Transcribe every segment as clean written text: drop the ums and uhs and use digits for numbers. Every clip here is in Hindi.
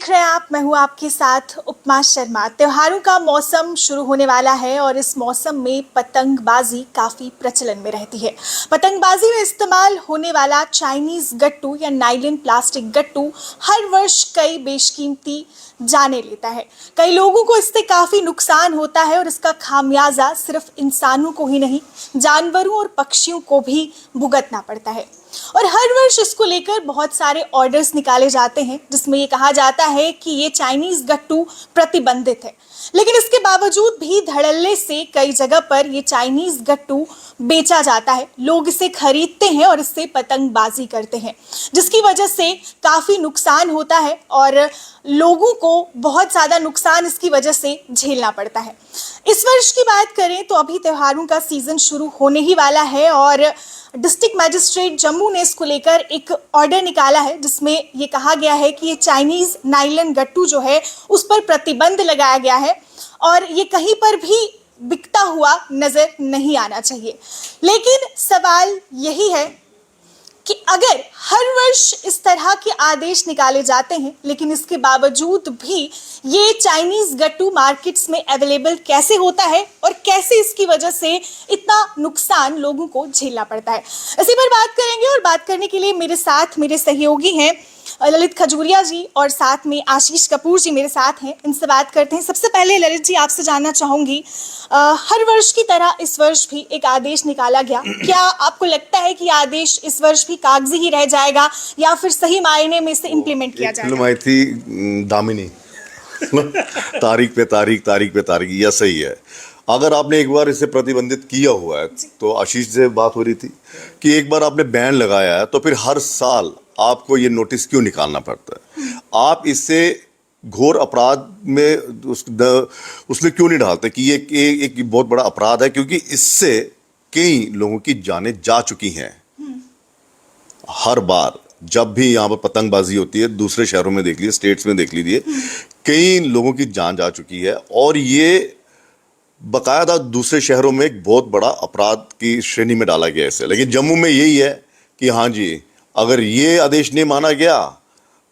देख रहे हैं आप, मैं हूं आपके साथ उपमा शर्मा। त्योहारों का मौसम शुरू होने वाला है और इस मौसम में पतंगबाजी काफ़ी प्रचलन में रहती है। पतंगबाजी में इस्तेमाल होने वाला चाइनीज़ गट्टू या नाइलन प्लास्टिक गट्टू हर वर्ष कई बेशकीमती जाने लेता है। कई लोगों को इससे काफ़ी नुकसान होता है और इसका खामियाजा सिर्फ इंसानों को ही नहीं, जानवरों और पक्षियों को भी भुगतना पड़ता है। और हर वर्ष इसको लेकर बहुत सारे ऑर्डर्स निकाले जाते हैं जिसमें ये कहा जाता है कि ये चाइनीज़ गट्टू प्रतिबंधित है, लेकिन इसके बावजूद भी धड़ल्ले से कई जगह पर ये चाइनीज़ गट्टू बेचा जाता है। लोग इसे खरीदते हैं और इससे पतंगबाजी करते हैं, जिसकी वजह से काफ़ी नुकसान होता है और लोगों को बहुत ज़्यादा नुकसान इसकी वजह से झेलना पड़ता है। इस वर्ष की बात करें तो अभी त्योहारों का सीज़न शुरू होने ही वाला है और डिस्ट्रिक्ट मैजिस्ट्रेट जम्मू ने इसको लेकर एक ऑर्डर निकाला है जिसमें ये कहा गया है कि ये चाइनीज़ नाइलन गट्टू जो है उस पर प्रतिबंध लगाया गया है और ये कहीं पर भी बिकता हुआ नज़र नहीं आना चाहिए। लेकिन सवाल यही है कि अगर हर वर्ष इस तरह के आदेश निकाले जाते हैं लेकिन इसके बावजूद भी ये चाइनीज़ गट्टू मार्केट्स में अवेलेबल कैसे होता है और कैसे इसकी वजह से इतना नुकसान लोगों को झेलना पड़ता है, इसी पर बात करेंगे। और बात करने के लिए मेरे साथ मेरे सहयोगी हैं ललित खजूरिया जी और साथ में आशीष कपूर जी मेरे साथ हैं। इनसे बात करते हैं। सबसे पहले ललित जी, आपसे जानना चाहूँगी, हर वर्ष की तरह इस वर्ष भी एक आदेश निकाला गया, क्या आपको लगता है कि आदेश इस वर्ष भी कागजी ही रह जाएगा या फिर सही मायने में इसे इम्प्लीमेंट किया जाएगा? फिल्म आई थी दामिनी तारीख पे तारीख, यह सही है। अगर आपने एक बार इसे प्रतिबंधित किया हुआ है तो आशीष से बात हो रही थी कि एक बार आपने बैन लगाया है तो फिर हर साल आपको ये नोटिस क्यों निकालना पड़ता है? आप इससे घोर अपराध में उसमें क्यों नहीं डालते कि ये एक बहुत बड़ा अपराध है, क्योंकि इससे कई लोगों की जानें जा चुकी हैं। हर बार जब भी यहाँ पर पतंगबाजी होती है, दूसरे शहरों में देख लीजिए, स्टेट्स में देख लीजिए, कई लोगों की जान जा चुकी है और ये बकायदा दूसरे शहरों में एक बहुत बड़ा अपराध की श्रेणी में डाला गया इसे। लेकिन जम्मू में यही है कि हाँ जी, अगर ये आदेश नहीं माना गया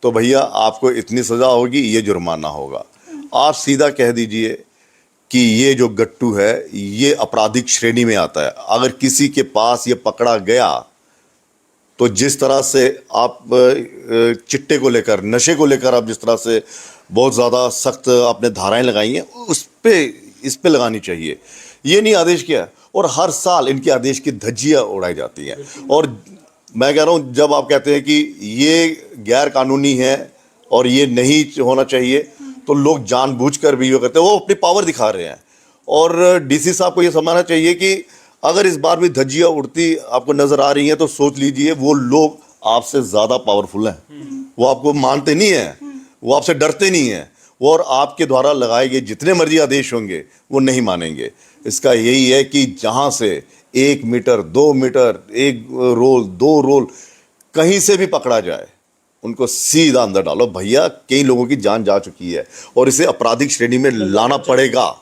तो भैया आपको इतनी सज़ा होगी, ये जुर्माना होगा। आप सीधा कह दीजिए कि ये जो गट्टू है ये आपराधिक श्रेणी में आता है। अगर किसी के पास ये पकड़ा गया तो जिस तरह से आप चिट्टे को लेकर, नशे को लेकर आप जिस तरह से बहुत ज़्यादा सख्त आपने धाराएं लगाई हैं, इस पे लगानी चाहिए। ये नहीं आदेश किया है और हर साल इनके आदेश की धज्जियाँ उड़ाई जाती हैं। और मैं कह रहा हूँ, जब आप कहते हैं कि ये गैर कानूनी है और ये नहीं होना चाहिए तो लोग जानबूझकर भी ये करते हैं, वो अपनी पावर दिखा रहे हैं। और डीसी साहब को ये समझना चाहिए कि अगर इस बार भी धज्जियाँ उड़ती आपको नज़र आ रही हैं तो सोच लीजिए वो लोग आपसे ज़्यादा पावरफुल हैं। वो आपको मानते नहीं हैं, वो आपसे डरते नहीं हैं, वो और आपके द्वारा लगाए गए जितने मर्जी आदेश होंगे वो नहीं मानेंगे। इसका यही है कि जहाँ से 1 मीटर 2 मीटर 1 रोल 2 रोल कहीं से भी पकड़ा जाए उनको सीधा अंदर डालो। भैया कई लोगों की जान जा चुकी है और इसे आपराधिक श्रेणी में लाना पड़ेगा।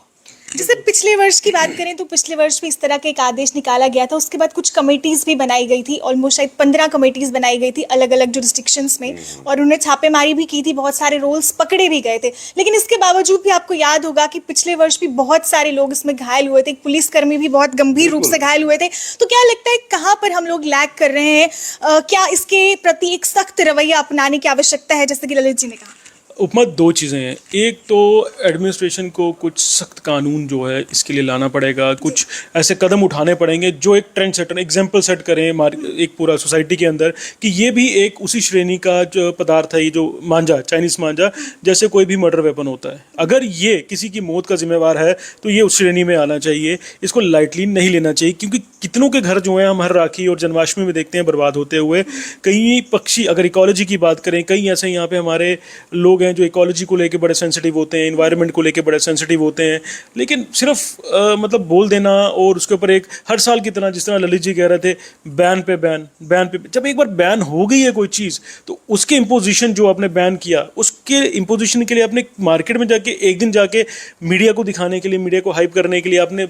जैसे पिछले वर्ष की बात करें तो पिछले वर्ष भी इस तरह का एक आदेश निकाला गया था। उसके बाद कुछ कमेटीज़ भी बनाई गई थी, ऑलमोस्ट शायद 15 कमेटीज़ बनाई गई थी अलग अलग जुरिस्डिक्शंस में, और उन्हें छापेमारी भी की थी, बहुत सारे रोल्स पकड़े भी गए थे। लेकिन इसके बावजूद भी आपको याद होगा कि पिछले वर्ष भी बहुत सारे लोग इसमें घायल हुए थे, एक पुलिसकर्मी भी बहुत गंभीर रूप से घायल हुए थे। तो क्या लगता है कहाँ पर हम लोग लैग कर रहे हैं? क्या इसके प्रति एक सख्त रवैया अपनाने की आवश्यकता है, जैसे कि ललित जी ने कहा? उपमा, 2 चीज़ें हैं। एक तो एडमिनिस्ट्रेशन को कुछ सख्त कानून जो है इसके लिए लाना पड़ेगा, कुछ ऐसे कदम उठाने पड़ेंगे जो एक ट्रेंड सेटर एग्जाम्पल सेट करें एक पूरा सोसाइटी के अंदर कि ये भी एक उसी श्रेणी का जो पदार्थ है, ये जो मांझा, चाइनीज़ मांझा, जैसे कोई भी मर्डर वेपन होता है। अगर ये किसी की मौत का जिम्मेवार है तो ये उस श्रेणी में आना चाहिए, इसको लाइटली नहीं लेना चाहिए, क्योंकि कितनों के घर जो हैं हम हर राखी और जन्माष्टमी में देखते हैं बर्बाद होते हुए। कई पक्षी, अगर इकोलॉजी की बात करें, कई ऐसे यहाँ पे हमारे लोग हैं जो इकोलॉजी को लेके बड़े सेंसिटिव होते हैं, एनवायरनमेंट को लेके बड़े सेंसिटिव होते हैं, लेकिन सिर्फ मतलब बोल देना और उसके ऊपर एक हर साल की तरह, जिस तरह ललित जी कह रहे थे, बैन पे जब एक बार बैन हो गई है कोई चीज़ तो उसके इम्पोजिशन जो आपने बैन किया, उसके इम्पोजिशन के लिए आपने मार्केट में जाके एक दिन जाके मीडिया को दिखाने के लिए, मीडिया को हाइप करने के लिए आपने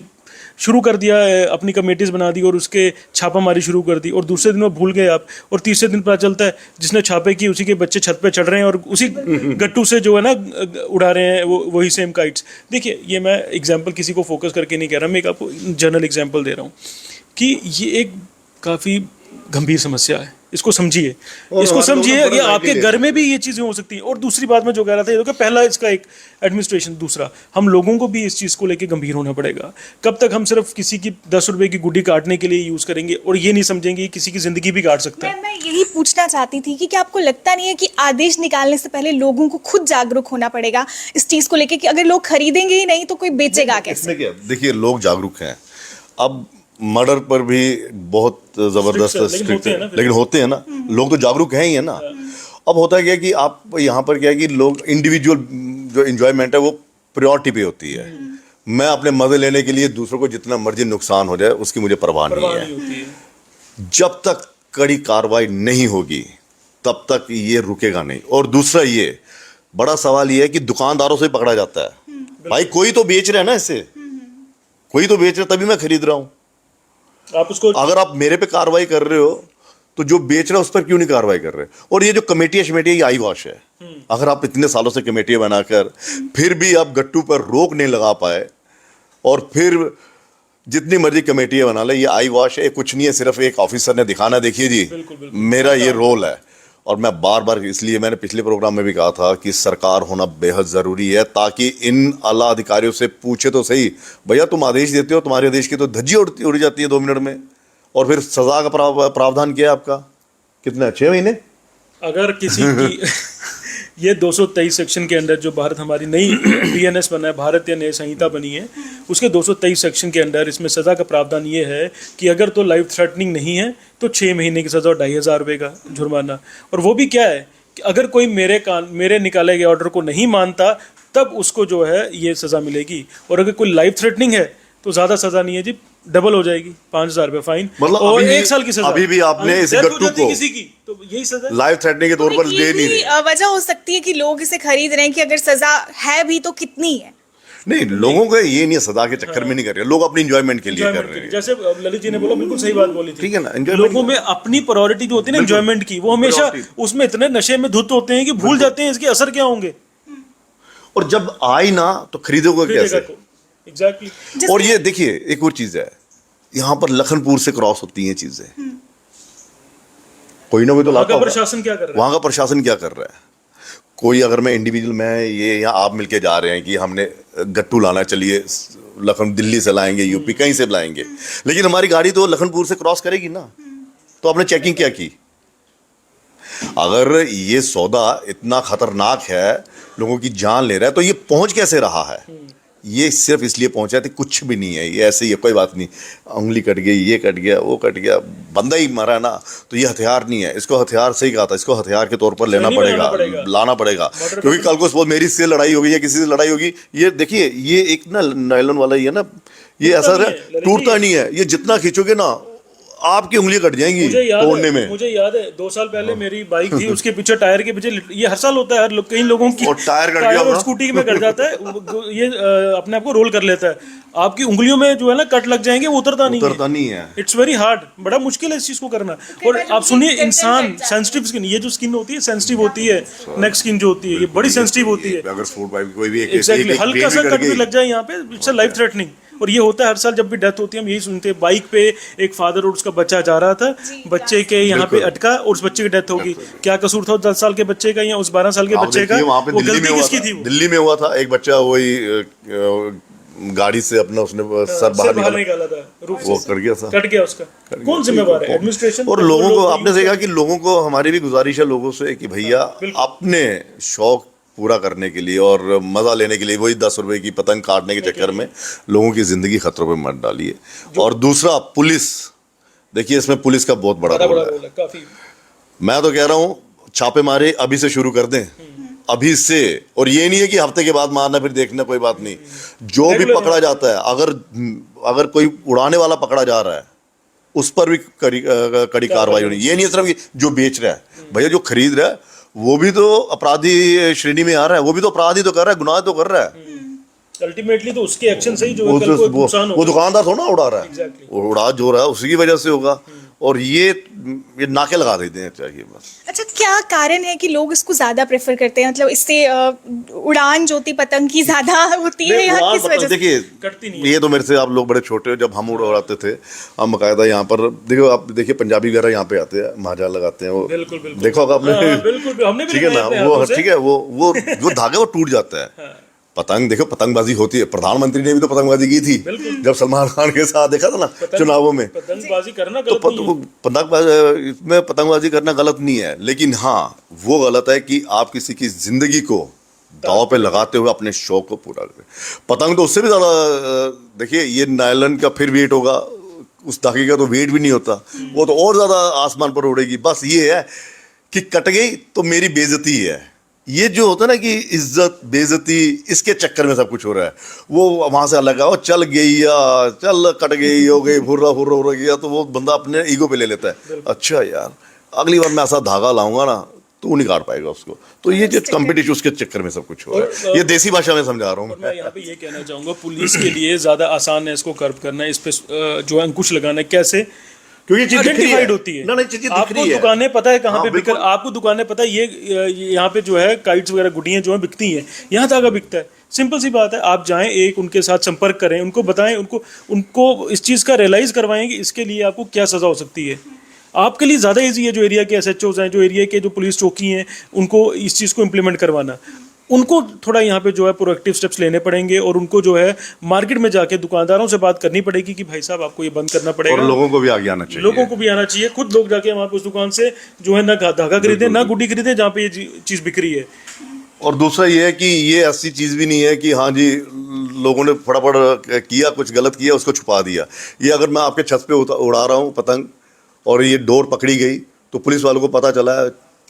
शुरू कर दिया, अपनी कमेटीज बना दी और उसके छापामारी शुरू कर दी, और दूसरे दिन वो भूल गए आप, और तीसरे दिन पता चलता है जिसने छापे की उसी के बच्चे छत पे चढ़ रहे हैं और उसी गट्टू से जो है ना उड़ा रहे हैं वही सेम काइट्स। देखिए, ये मैं एग्जाम्पल किसी को फोकस करके नहीं कह रहा, मैं एक आपको जनरल एग्जाम्पल दे रहा हूँ कि ये एक काफ़ी गंभीर समस्या है, इसको समझिए, इसको समझिए। ये आपके घर में भी ये चीज़ें हो सकती हैं। और दूसरी बात मैं जो कह रहा था, ये तो पहला इसका एक एडमिनिस्ट्रेशन, दूसरा हम लोगों को भी इस चीज़ को लेके गंभीर होना पड़ेगा। कब तक हम सिर्फ किसी की 10 रुपए की गुड्डी काटने के लिए यूज़ करेंगे और ये नहीं समझेंगे कि किसी की ज़िंदगी भी काट सकता है। मैं यही पूछना चाहती थी कि क्या आपको लगता नहीं है कि आदेश निकालने से पहले लोगों को खुद जागरूक होना पड़ेगा इस चीज़ को लेके, कि अगर लोग खरीदेंगे ही नहीं तो कोई बेचेगा कैसे? इसमें क्या, देखिए, लोग जागरूक हैं। अब मर्डर पर भी बहुत जबरदस्त स्ट्रिक्ट है, लेकिन होते हैं ना, लोग तो जागरूक हैं ही है ना। अब होता है क्या कि आप यहाँ पर क्या है कि लोग इंडिविजुअल जो इंजॉयमेंट है वो प्रायोरिटी पे होती है। मैं अपने मजे लेने के लिए दूसरों को जितना मर्जी नुकसान हो जाए उसकी मुझे परवाह नहीं है। जब तक कड़ी कार्रवाई नहीं होगी तब तक ये रुकेगा नहीं। और दूसरा, ये बड़ा सवाल ये है कि दुकानदारों से पकड़ा जाता है। भाई कोई तो बेच रहा है ना, इससे कोई तो बेच रहा है, तभी मैं खरीद रहा हूँ। आप उसको, अगर आप मेरे पे कार्रवाई कर रहे हो तो जो बेच रहा है उस पर क्यों नहीं कार्रवाई कर रहे? और ये जो कमेटियां शमेटियां, ये आई वॉश है। अगर आप इतने सालों से कमेटियां बनाकर फिर भी आप गट्टू पर रोक नहीं लगा पाए, और फिर जितनी मर्जी कमेटियां बना ले, ये आई वॉश है, कुछ नहीं है, सिर्फ एक ऑफिसर ने दिखाना, देखिए जी मेरा ये रोल है। और मैं बार बार, इसलिए मैंने पिछले प्रोग्राम में भी कहा था कि सरकार होना बेहद ज़रूरी है, ताकि इन आला अधिकारियों से पूछे तो सही, भैया तुम आदेश देते हो, तुम्हारे आदेश की तो धज्जी उड़ जाती है 2 मिनट में, और फिर सज़ा का प्रावधान किया है आपका कितना, 6 महीने। अगर किसी की ये 223 सेक्शन के अंडर, जो भारत हमारी नई बीएनएस बना है, भारतीय न्याय संहिता बनी है, उसके 223 सेक्शन के अंडर इसमें सज़ा का प्रावधान ये है कि अगर तो लाइफ थ्रेटनिंग नहीं है तो 6 महीने की सज़ा और 2,500 रुपये का जुर्माना। और वो भी क्या है कि अगर कोई मेरे निकाले गए ऑर्डर को नहीं मानता तब उसको जो है ये सज़ा मिलेगी। और अगर कोई लाइफ थ्रेटनिंग है तो ज़्यादा सज़ा नहीं है जी, डबल हो जाएगी, 5,000 रुपये फाइन, मतलब और 1 साल की सज़ा। अभी भी आपने इस गट्टू को किसी की तो यही सज़ा लाइफ थ्रेटनिंग के तौर पर दे नहीं रहे। वजह हो सकती है कि लोग इसे खरीद रहे हैं कि अगर सजा है भी तो कितनी है। नहीं, लोगों को ये नहीं है, सदा के चक्कर में नहीं कर रहे, लोग अपनी एंजॉयमेंट के लिए कर रहे हैं। जैसे ललित जी ने बोला, बिल्कुल सही बात बोली थी, ठीक है ना। लोगों में अपनी प्रायोरिटी जो होती है ना एंजॉयमेंट की, वो हमेशा उसमें इतने नशे में धुत होते हैं कि भूल जाते हैं इसके असर क्या होंगे। और जब आई ना तो खरीदोगे कैसे? एग्जैक्टली। और ये देखिए, एक और चीज है, यहाँ पर लखनपुर से क्रॉस होती हैं चीजें, कोई ना कोई तो लाता होगा। प्रशासन क्या कर रहा है? वहाँ का प्रशासन क्या कर रहा है? कोई, अगर मैं इंडिविजुअल, मैं ये यहाँ आप मिलके जा रहे हैं कि हमने गट्टू लाना, चलिए दिल्ली से लाएंगे, यूपी कहीं से लाएंगे, लेकिन हमारी गाड़ी तो लखनपुर से क्रॉस करेगी ना, तो आपने चेकिंग क्या की? अगर ये सौदा इतना खतरनाक है, लोगों की जान ले रहा है, तो ये पहुंच कैसे रहा है? ये सिर्फ इसलिए पहुंचा था, कुछ भी नहीं है, ये ऐसे ही है, कोई बात नहीं, उंगली कट गई, ये कट गया, वो कट गया, बंदा ही मरा ना, तो ये हथियार नहीं है, इसको हथियार से ही कहा था, इसको हथियार के तौर पर लेना पड़ेगा, लाना पड़ेगा, क्योंकि कल को सपोज मेरी से लड़ाई होगी या किसी से लड़ाई होगी, ये देखिए, ये एक ना नायलॉन वाला ही है ना, ये ऐसा टूटता नहीं है, ये जितना खींचोगे ना आपकी उंगलियां कट जाएंगी तोड़ने में। मुझे याद है 2 साल पहले मेरी बाइक थी, उसके पीछे टायर के पीछे, ये हर साल होता है, कई लोगों की टायर और स्कूटी में कट जाता है, ये अपने आप को रोल कर लेता है, आपकी उंगलियों में जो है ना कट लग जाएंगे, वो उतरता नहीं है। इट्स वेरी हार्ड, बड़ा मुश्किल है इस चीज को करना। और आप सुनिए, इंसान सेंसिटिव स्किन, ये जो स्किन होती है सेंसिटिव होती है, नेक स्किन जो होती है ये बड़ी सेंसिटिव होती है, अगर फूड पाइप कोई भी एग्जैक्टली हल्का सा कट भी लग जाए यहाँ पे, इट्स लाइफ थ्रेटनिंग। और ये होता है हर साल जब भी डेथ होती है, हम यही सुनते हैं, बाइक पे एक फादर और उसका बच्चा जा रहा था, बच्चे के यहाँ पे अटका और उस बच्चे की डेथ होगी। क्या कसूर था 10 साल के बच्चे का या उस 12 साल के बच्चे का? वो गलती किसकी थी? दिल्ली में हुआ था, एक बच्चा वही गाड़ी से अपना उसने सर बाहर निकाला था, वो कट गया उसका। कौन जिम्मेवार है? एडमिनिस्ट्रेशन। और लोगों को आपने देखा कि लोगों को, हमारी भी गुजारिश है लोगों से कि भैया अपने शौक पूरा करने के लिए और मजा लेने के लिए वही 10 रुपए की पतंग काटने के चक्कर में लोगों की जिंदगी खतरों पे मत डालिए। और दूसरा, पुलिस, देखिए इसमें पुलिस का बहुत बड़ा रोल है काफी। मैं तो कह रहा हूँ छापेमारी अभी से शुरू कर दें, अभी से। और ये नहीं है कि हफ्ते के बाद मारना फिर देखना, कोई बात नहीं, जो भी पकड़ा जाता है, अगर कोई उड़ाने वाला पकड़ा जा रहा है उस पर भी कड़ी कार्रवाई होनी। ये नहीं है सिर्फ जो बेच रहा है, भैया जो खरीद रहा है वो भी तो अपराधी श्रेणी में आ रहा है, वो भी तो अपराध ही तो कर रहा है, गुनाह तो कर रहा है। अल्टीमेटली तो उसके एक्शन से ही जो है वो कल को तो नुकसान वो होगा। दुकानदार थोड़ा उड़ा रहा है, Exactly. वो उड़ा जो रहा है उसी की वजह से होगा। और ये नाके लगा देते हैं चाहिए बस। अच्छा, क्या कारण है कि लोग इसको ज्यादा प्रेफर करते हैं? मतलब इससे उड़ान जो होती पतंग की ज्यादा होती है या किस वजह से? देखिए कटती नहीं है। ये तो मेरे से आप लोग बड़े छोटे हो, जब हम उड़ाते थे हम बकायदा यहाँ पर देखो, आप देखिए पंजाबी वगैरह यहाँ पे आते हैं, महाजाल लगाते हैं वो, बिल्कुल, बिल्कुल। देखो होगा आपने। हाँ, बिल्कुल, हमने भी ठीक है ना, लगाए अपने वो हाथों से। ठीक है, वो धागे वो टूट जाता है। पतंग देखो, पतंगबाजी होती है, प्रधानमंत्री ने भी तो पतंगबाजी की थी जब सलमान खान के साथ देखा था ना चुनावों में। पतंगबाजी करना तो गलत नहीं है। पतंगबाजी इसमें पतंगबाजी करना गलत नहीं है, लेकिन हाँ वो गलत है कि आप किसी की जिंदगी को दांव पे लगाते हुए अपने शौक को पूरा करें। पतंग तो उससे भी ज्यादा देखिए, ये नायलन का फिर वेट होगा, उस धागे का तो वेट भी नहीं होता, वो तो और ज्यादा आसमान पर उड़ेगी। बस ये है कि कट गई तो मेरी बेइज्जती है। ये जो होता है ना कि इज्जत बेइज्जती, इसके चक्कर में सब कुछ हो रहा है। वो वहां से अलग है, वो चल गई या चल कट गई हो गई फुर्रा फुर्रा हो गया, तो वो बंदा अपने ईगो पे ले लेता है। अच्छा यार, अगली बार मैं ऐसा धागा लाऊंगा ना तो नहीं काट पाएगा उसको। तो ये जो कंपटीशन, उसके चक्कर में सब कुछ हो रहा है। ये देसी भाषा में समझा रहा हूँ और मैं यहाँ पे ये कहना चाहूंगा, पुलिस के लिए ज्यादा आसान है इसको कर्व करना, इस पे जो है अंकुश लगाना है। कैसे? क्योंकि चीज दिख रही आइडेंटिफाइड होती है। ना, नहीं, चीजें दिख आपको रही है। दुकानें पता है कहाँ हाँ, पे बिक, बिल्कुल। आपको दुकानें पता है ये यहाँ पे जो है काइट्स वगैरह गुड्डियां जो है बिकती हैं, यहाँ धागा बिकता है। सिंपल सी बात है, आप जाएं, एक उनके साथ संपर्क करें, उनको बताएं, उनको इस चीज़ का रियलाइज करवाएं कि इसके लिए आपको क्या सजा हो सकती है। आपके लिए ज़्यादा ईजी है जो एरिया के SHOs हैं, जो एरिया के जो पुलिस चौकी हैं, उनको इस चीज़ को इम्प्लीमेंट करवाना। उनको थोड़ा यहाँ पे जो है प्रोएक्टिव स्टेप्स लेने पड़ेंगे, और उनको जो है मार्केट में जाके दुकानदारों से बात करनी पड़ेगी कि भाई साहब आपको ये बंद करना पड़ेगा। और लोगों को भी आगे आना चाहिए। लोगों को भी आना चाहिए, खुद लोग जाके वहाँ पे उस दुकान से जो है ना धागा खरीदे, ना गुड्डी खरीदे जहाँ पे ये चीज़ बिक रही है। और दूसरा ये है कि ये ऐसी चीज़ भी नहीं है कि हाँ जी लोगों ने फटाफट किया, कुछ गलत किया, उसको छुपा दिया। ये अगर मैं आपके छत पे उड़ा रहा हूँ पतंग और ये डोर पकड़ी गई तो पुलिस वालों को पता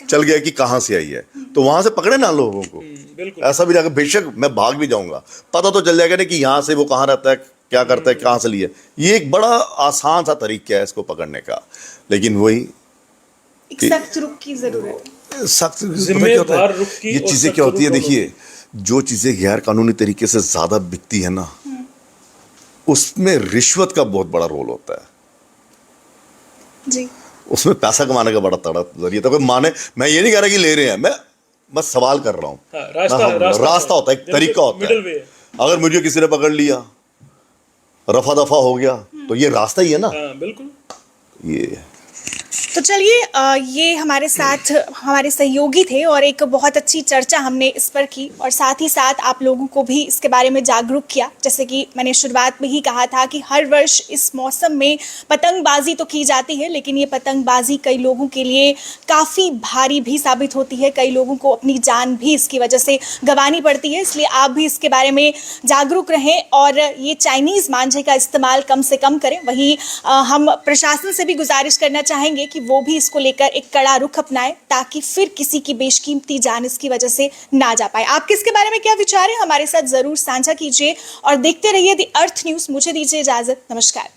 चल गया कि कहाँ से आई है, तो वहाँ से पकड़े ना लोगों को। बिल्कुल। ऐसा भी जाकर बेशक मैं भाग भी जाऊँगा, पता तो चल जाएगा ना कि यहाँ से वो कहाँ रहता है, क्या करता है, कहाँ से लिया। ये एक बड़ा आसान सा तरीका है इसको पकड़ने का, लेकिन वही एक सख्त रुख की जरूरत है। सख्त जिम्मेदार रुख की ये और चीजें सख्त क्या होती है, रुख देखिए जो चीजें गैर कानूनी तरीके से ज्यादा बिकती है ना, उसमें रिश्वत का बहुत बड़ा रोल होता है। जी, उसमें पैसा कमाने का बड़ा तड़ा जरिया था। कोई माने, मैं ये नहीं कह रहा कि ले रहे हैं, मैं बस सवाल कर रहा हूँ। हाँ, रास्ता होता है, एक तरीका होता मिडल वे है। है। अगर मुझे किसी ने पकड़ लिया, रफा दफा हो गया, तो ये रास्ता ही है ना। हाँ, बिल्कुल। ये तो चलिए, ये हमारे साथ हमारे सहयोगी थे और एक बहुत अच्छी चर्चा हमने इस पर की, और साथ ही साथ आप लोगों को भी इसके बारे में जागरूक किया। जैसे कि मैंने शुरुआत में ही कहा था कि हर वर्ष इस मौसम में पतंगबाजी तो की जाती है, लेकिन ये पतंगबाजी कई लोगों के लिए काफ़ी भारी भी साबित होती है। कई लोगों को अपनी जान भी इसकी वजह से गंवानी पड़ती है। इसलिए आप भी इसके बारे में जागरूक रहें और ये चाइनीज़ मांझे का इस्तेमाल कम से कम करें। वहीं हम प्रशासन से भी गुजारिश करना चाहेंगे कि वो भी इसको लेकर एक कड़ा रुख अपनाए, ताकि फिर किसी की बेशकीमती जान इसकी वजह से ना जा पाए। आपके इसके बारे में क्या विचार है, हमारे साथ जरूर साझा कीजिए और देखते रहिए द अर्थ न्यूज़। मुझे दीजिए इजाजत, नमस्कार।